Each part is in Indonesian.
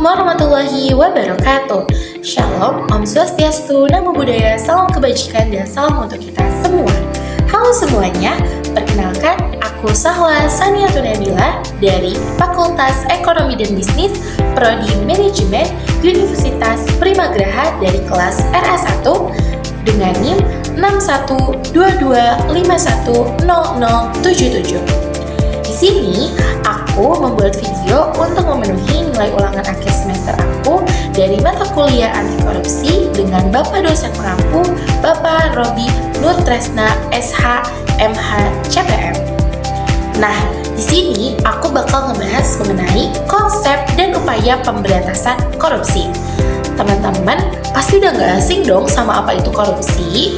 Assalamualaikum warahmatullahi wabarakatuh. Shalom, Om Swastiastu, Namo Buddhaya, salam kebajikan dan salam untuk kita semua. Halo semuanya, perkenalkan aku Sahla Saniatun Nabila dari Fakultas Ekonomi dan Bisnis Prodi Manajemen Universitas Primagraha dari kelas RA1 dengan NIM 6122510077. Di sini aku membuat video untuk memenuhi nilai ulangan akhir semester aku dari mata kuliah anti korupsi dengan Bapak dosen pengampu Bapak Robi Nur Tresna SH MH CPM. Nah, di sini aku bakal ngebahas mengenai konsep dan upaya pemberantasan korupsi. Teman-teman pasti udah gak asing dong sama apa itu korupsi.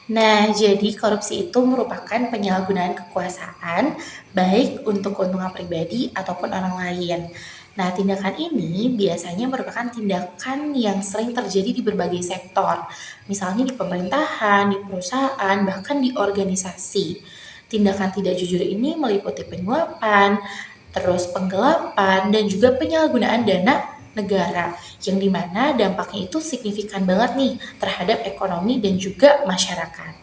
Nah, jadi korupsi itu merupakan penyalahgunaan kekuasaan baik untuk keuntungan pribadi ataupun orang lain. Nah, tindakan ini biasanya merupakan tindakan yang sering terjadi di berbagai sektor, misalnya di pemerintahan, di perusahaan, bahkan di organisasi. Tindakan tidak jujur ini meliputi penyuapan, terus penggelapan, dan juga penyalahgunaan dana negara, yang dimana dampaknya itu signifikan banget nih terhadap ekonomi dan juga masyarakat.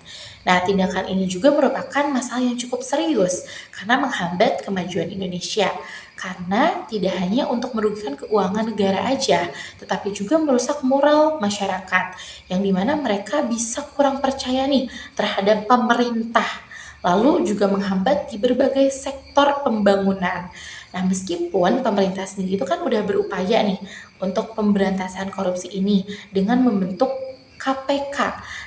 Nah, tindakan ini juga merupakan masalah yang cukup serius karena menghambat kemajuan Indonesia. Karena tidak hanya untuk merugikan keuangan negara aja, tetapi juga merusak moral masyarakat, yang dimana mereka bisa kurang percaya nih terhadap pemerintah. Lalu juga menghambat di berbagai sektor pembangunan. Nah, meskipun pemerintah sendiri itu kan udah berupaya nih untuk pemberantasan korupsi ini dengan membentuk KPK,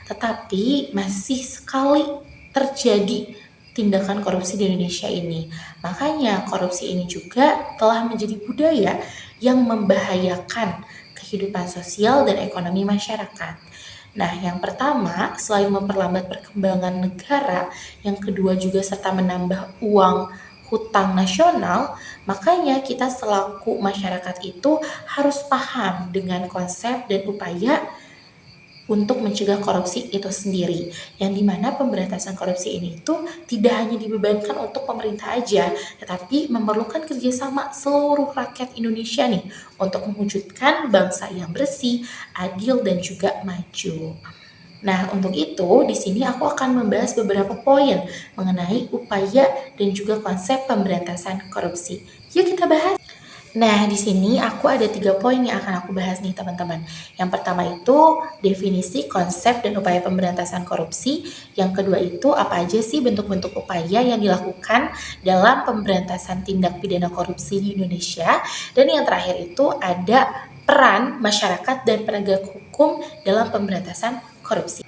tetapi masih sekali terjadi tindakan korupsi di Indonesia ini. Makanya korupsi ini juga telah menjadi budaya yang membahayakan kehidupan sosial dan ekonomi masyarakat. Nah, yang pertama, selain memperlambat perkembangan negara, yang kedua juga serta menambah uang hutang nasional, makanya kita selaku masyarakat itu harus paham dengan konsep dan upaya untuk mencegah korupsi itu sendiri, yang dimana pemberantasan korupsi ini itu tidak hanya dibebankan untuk pemerintah aja, tetapi memerlukan kerjasama seluruh rakyat Indonesia nih untuk mewujudkan bangsa yang bersih, adil, dan juga maju. Nah, untuk itu di sini aku akan membahas beberapa poin mengenai upaya dan juga konsep pemberantasan korupsi. Yuk kita bahas. Nah, di sini aku ada 3 poin yang akan aku bahas nih teman-teman. Yang pertama itu definisi, konsep, dan upaya pemberantasan korupsi. Yang kedua itu apa aja sih bentuk-bentuk upaya yang dilakukan dalam pemberantasan tindak pidana korupsi di Indonesia. Dan yang terakhir itu ada peran masyarakat dan penegak hukum dalam pemberantasan korupsi.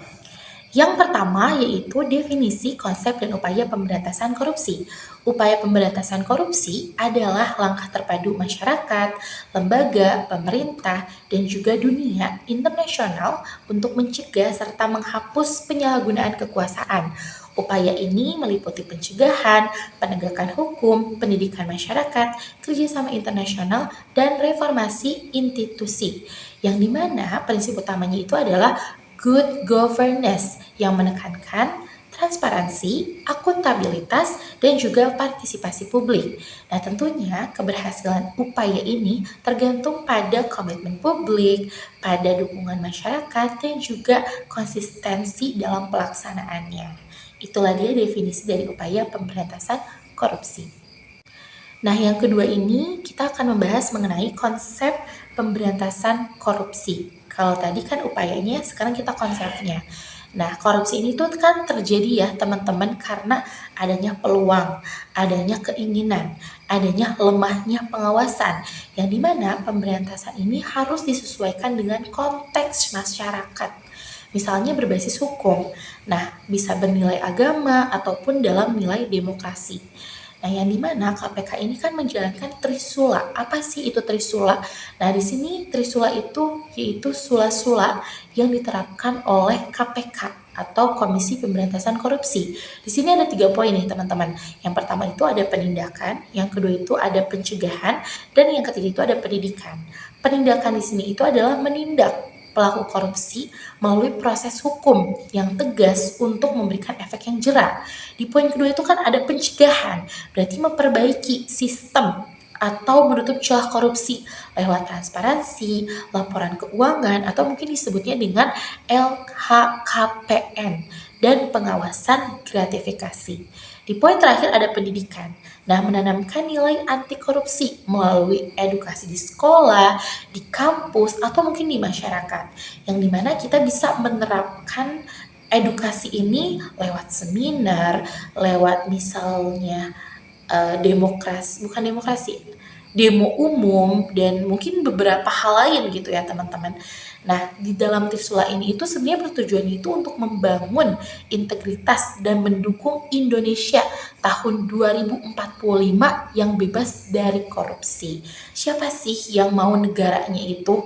Yang pertama yaitu definisi, konsep, dan upaya pemberantasan korupsi. Upaya pemberantasan korupsi adalah langkah terpadu masyarakat, lembaga, pemerintah, dan juga dunia internasional untuk mencegah serta menghapus penyalahgunaan kekuasaan. Upaya ini meliputi pencegahan, penegakan hukum, pendidikan masyarakat, kerjasama internasional, dan reformasi institusi. Yang dimana prinsip utamanya itu adalah good governance yang menekankan transparansi, akuntabilitas, dan juga partisipasi publik. Nah, tentunya keberhasilan upaya ini tergantung pada komitmen publik, pada dukungan masyarakat, dan juga konsistensi dalam pelaksanaannya. Itulah dia definisi dari upaya pemberantasan korupsi. Nah, yang kedua ini kita akan membahas mengenai konsep pemberantasan korupsi. Kalau tadi kan upayanya, sekarang kita konsepnya. Nah, korupsi ini tuh kan terjadi ya teman-teman karena adanya peluang, adanya keinginan, adanya lemahnya pengawasan, yang dimana pemberantasan ini harus disesuaikan dengan konteks masyarakat. Misalnya berbasis hukum, nah bisa bernilai agama ataupun dalam nilai demokrasi. Nah, yang dimana KPK ini kan menjalankan trisula. Apa sih itu trisula? Nah, di sini trisula itu yaitu sula-sula yang diterapkan oleh KPK atau Komisi Pemberantasan Korupsi. Di sini ada 3 poin nih teman-teman. Yang pertama itu ada penindakan, yang kedua itu ada pencegahan, dan yang ketiga itu ada pendidikan. Penindakan di sini itu adalah menindak pelaku korupsi melalui proses hukum yang tegas untuk memberikan efek yang jera. Di poin kedua itu kan ada pencegahan, berarti memperbaiki sistem atau menutup celah korupsi lewat transparansi, laporan keuangan, atau mungkin disebutnya dengan LHKPN, dan pengawasan gratifikasi. Di poin terakhir ada pendidikan. Nah, menanamkan nilai anti korupsi melalui edukasi di sekolah, di kampus, atau mungkin di masyarakat. Yang dimana kita bisa menerapkan edukasi ini lewat seminar, lewat misalnya demo umum, dan mungkin beberapa hal lain gitu ya teman-teman. Nah, di dalam Trisula ini itu sebenarnya bertujuan itu untuk membangun integritas dan mendukung Indonesia tahun 2045 yang bebas dari korupsi. Siapa sih yang mau negaranya itu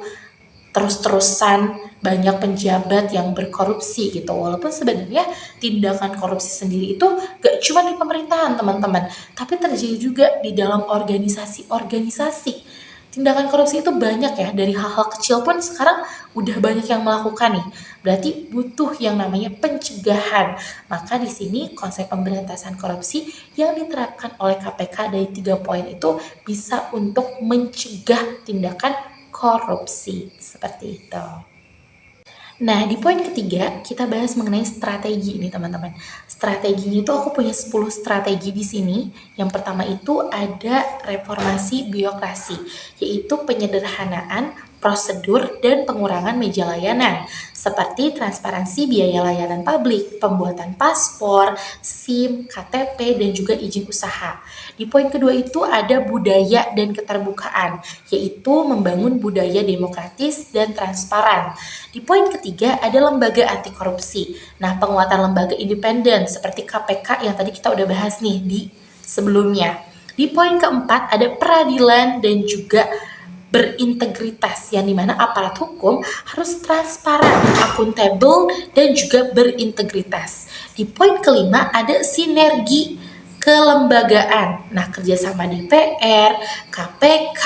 terus-terusan banyak penjabat yang berkorupsi gitu, walaupun sebenarnya tindakan korupsi sendiri itu gak cuma di pemerintahan teman-teman, tapi terjadi juga di dalam organisasi-organisasi. Tindakan korupsi itu banyak ya, dari hal-hal kecil pun sekarang udah banyak yang melakukan nih. Berarti butuh yang namanya pencegahan. Maka di sini konsep pemberantasan korupsi yang diterapkan oleh KPK dari 3 poin itu bisa untuk mencegah tindakan korupsi seperti itu. Nah, di poin ketiga kita bahas mengenai strategi ini teman-teman. Strateginya itu aku punya 10 strategi di sini. Yang pertama itu ada reformasi birokrasi, yaitu penyederhanaan prosedur dan pengurangan meja layanan, seperti transparansi biaya layanan publik, pembuatan paspor, SIM, KTP, dan juga izin usaha. Di poin kedua itu ada budaya dan keterbukaan, yaitu membangun budaya demokratis dan transparan. Di poin ketiga ada lembaga anti korupsi. Nah, penguatan lembaga independen seperti KPK yang tadi kita udah bahas nih di sebelumnya. Di poin keempat ada peradilan dan juga berintegritas, yang dimana aparat hukum harus transparan, akuntabel, dan juga berintegritas. Di poin kelima ada sinergi kelembagaan. Nah, kerjasama DPR, KPK,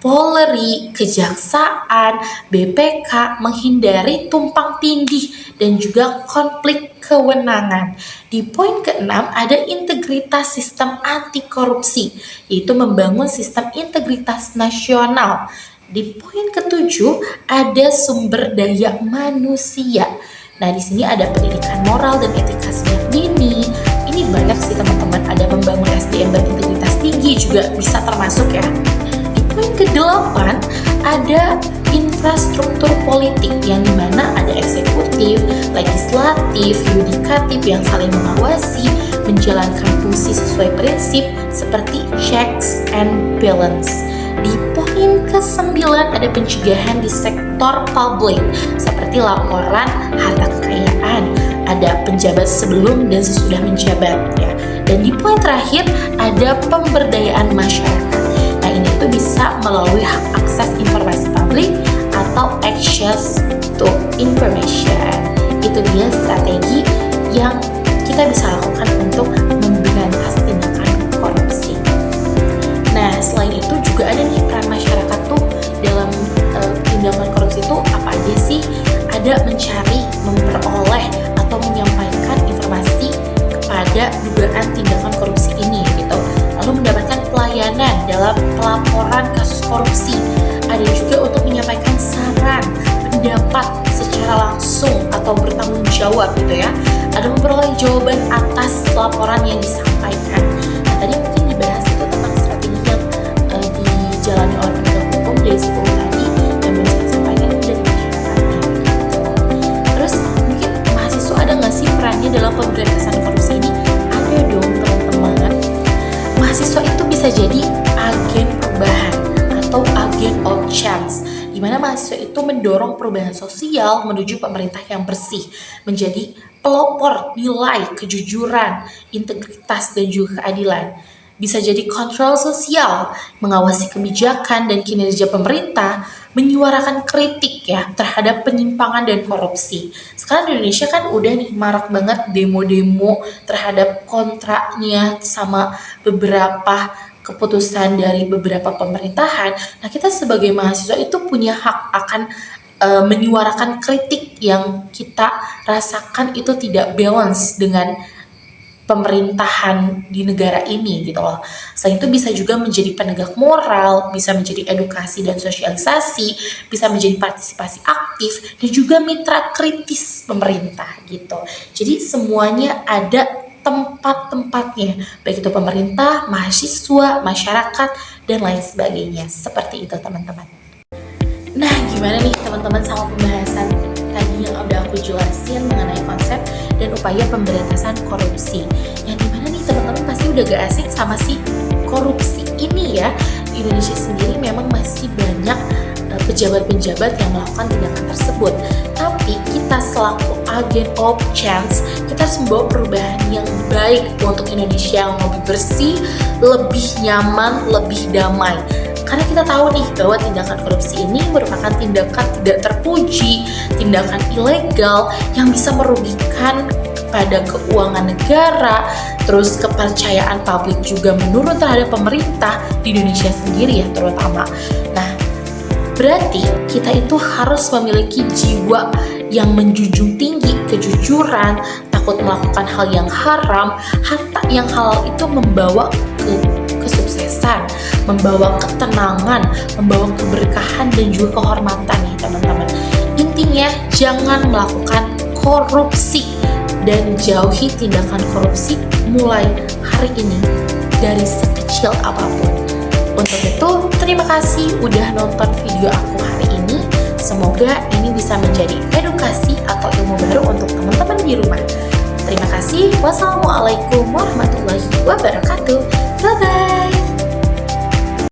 Polri, Kejaksaan, BPK menghindari tumpang tindih dan juga konflik kewenangan. Di poin keenam ada integritas sistem anti korupsi, yaitu membangun sistem integritas nasional. Di poin ketujuh ada sumber daya manusia. Nah, di sini ada pendidikan moral dan etika sejak dini. Ini banyak sih teman-teman, ada membangun SDM berintegritas tinggi juga bisa termasuk ya. Di poin ke-8 ada infrastruktur politik, yang dimana ada eksekutif, legislatif, yudikatif yang saling mengawasi, menjalankan fungsi sesuai prinsip seperti checks and balance. Di poin ke-9 ada pencegahan di sektor publik seperti laporan harta kekayaan, ada penjabat sebelum dan sesudah menjabat ya. Dan di poin terakhir ada pemberdayaan masyarakat. Nah, ini tuh bisa melalui hak akses informasi publik atau access to information. Itu dia strategi yang kita bisa lakukan untuk memberantas tindakan korupsi. Nah, selain itu juga ada nih peran masyarakat tuh dalam tindakan korupsi itu apa aja sih? Ada mencari, memperoleh, atau menyampaikan informasi kepada dugaan tindakan korupsi ini gitu. Lalu mendapatkan pelayanan dalam pelaporan kasus korupsi. Ada juga untuk menyampaikan saran, pendapat secara langsung atau bertanggung jawab gitu ya. Ada memperoleh jawaban atas laporan yang disampaikan. Nah, tadi mungkin dibahas itu tentang strategi yang dijalani oleh penegak hukum dari 10 tadi yang bisa disampaikan dari masyarakatnya. Terus mungkin mahasiswa ada nggak sih perannya dalam pemberantasan korupsi ini? Ada dong teman-teman. Mahasiswa itu bisa jadi agen perubahan atau agen of change, di mana mahasiswa itu mendorong perubahan sosial menuju pemerintah yang bersih, menjadi pelopor nilai kejujuran, integritas, dan juga keadilan. Bisa jadi kontrol sosial, mengawasi kebijakan dan kinerja pemerintah, menyuarakan kritik ya terhadap penyimpangan dan korupsi. Sekarang di Indonesia kan udah nih marak banget demo-demo terhadap kontraknya sama beberapa keputusan dari beberapa pemerintahan. Nah, kita sebagai mahasiswa itu punya hak akan menyuarakan kritik yang kita rasakan itu tidak balance dengan pemerintahan di negara ini gitu loh. Selain itu bisa juga menjadi penegak moral, bisa menjadi edukasi dan sosialisasi, bisa menjadi partisipasi aktif, dan juga mitra kritis pemerintah gitu. Jadi semuanya ada tempat-tempatnya, baik itu pemerintah, mahasiswa, masyarakat, dan lain sebagainya. Seperti itu teman-teman. Nah, gimana nih teman-teman sama pembahasan tadi yang udah aku jelasin mengenai konsep dan upaya pemberantasan korupsi. Yang dimana nih teman-teman pasti udah gak asing sama si korupsi ini ya. Di Indonesia sendiri memang masih banyak pejabat-pejabat yang melakukan tindakan tersebut. Tapi kita selaku agent of change, kita harus membawa perubahan yang baik untuk Indonesia yang lebih bersih, lebih nyaman, lebih damai. Karena kita tahu nih bahwa tindakan korupsi ini merupakan tindakan tidak terpuji, tindakan ilegal yang bisa merugikan pada keuangan negara, terus kepercayaan publik juga menurun terhadap pemerintah di Indonesia sendiri ya terutama. Nah, berarti kita itu harus memiliki jiwa yang menjunjung tinggi kejujuran, takut melakukan hal yang haram, harta yang halal itu membawa kesuksesan, membawa ketenangan, membawa keberkahan dan juga kehormatan ya teman-teman. Intinya jangan melakukan korupsi dan jauhi tindakan korupsi mulai hari ini dari sekecil apapun. Untuk itu, terima kasih udah nonton video aku hari ini. Semoga ini bisa menjadi edukasi atau ilmu baru untuk teman-teman di rumah. Terima kasih. Wassalamualaikum warahmatullahi wabarakatuh. Bye-bye.